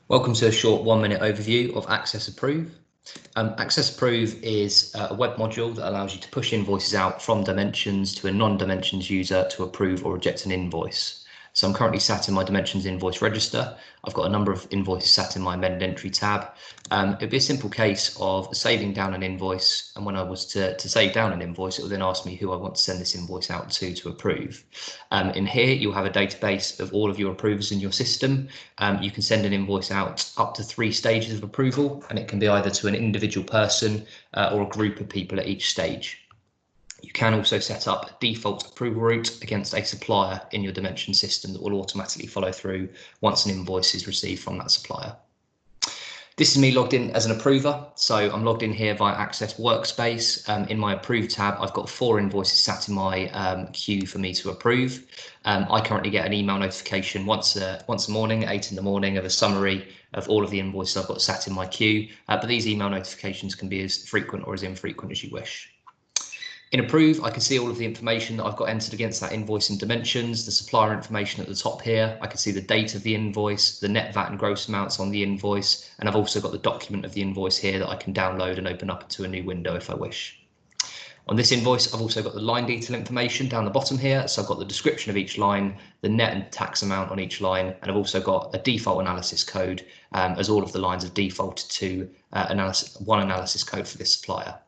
Welcome to a short 1-minute overview of Access Approve. Access Approve is a web module that allows you to push invoices out from Dimensions to a non-Dimensions user to approve or reject an invoice. So I'm currently sat in my Dimensions invoice register. I've got a number of invoices sat in my amended entry tab. It'd be a simple case of saving down an invoice, and when I was to save down an invoice, it will then ask me who I want to send this invoice out to approve. In here, you'll have a database of all of your approvers in your system. You can send an invoice out up to 3 stages of approval, and it can be either to an individual person or a group of people at each stage. You can also set up a default approval route against a supplier in your Dimension system that will automatically follow through once an invoice is received from that supplier. This is me logged in as an approver. So I'm logged in here via Access Workspace. In my Approve tab, I've got 4 invoices sat in my queue for me to approve. I currently get an email notification once a morning at 8 in the morning of a summary of all of the invoices I've got sat in my queue. But these email notifications can be as frequent or as infrequent as you wish. In Approve, I can see all of the information that I've got entered against that invoice in Dimensions, the supplier information at the top here. I can see the date of the invoice, the net VAT and gross amounts on the invoice, and I've also got the document of the invoice here that I can download and open up into a new window if I wish. On this invoice, I've also got the line detail information down the bottom here. So I've got the description of each line, the net and tax amount on each line, and I've also got a default analysis code, as all of the lines are defaulted to one analysis code for this supplier.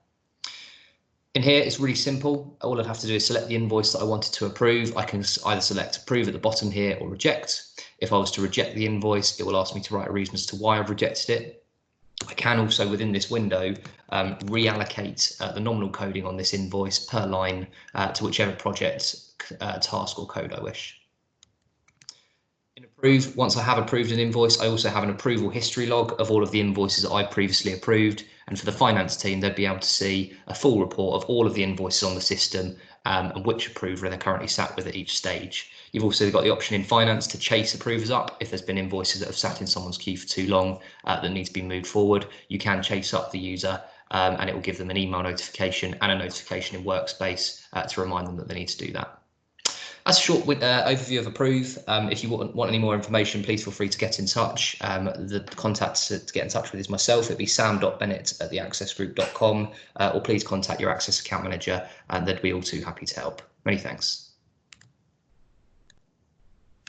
In here, it's really simple. All I'd have to do is select the invoice that I wanted to approve. I can either select approve at the bottom here or reject. If I was to reject the invoice, it will ask me to write a reason as to why I've rejected it. I can also, within this window, reallocate the nominal coding on this invoice per line to whichever project, task or code I wish. In Approve, once I have approved an invoice, I also have an approval history log of all of the invoices that I previously approved. And for the finance team, they'd be able to see a full report of all of the invoices on the system and which approver they're currently sat with at each stage. You've also got the option in finance to chase approvers up. If there's been invoices that have sat in someone's queue for too long that need to be moved forward, you can chase up the user and it will give them an email notification and a notification in Workspace to remind them that they need to do that. That's a short overview of Approve. If you want any more information, please feel free to get in touch. The contact to get in touch with is myself. It'd be sam.bennett@theaccessgroup.com, or please contact your Access account manager and they'd be all too happy to help. Many thanks.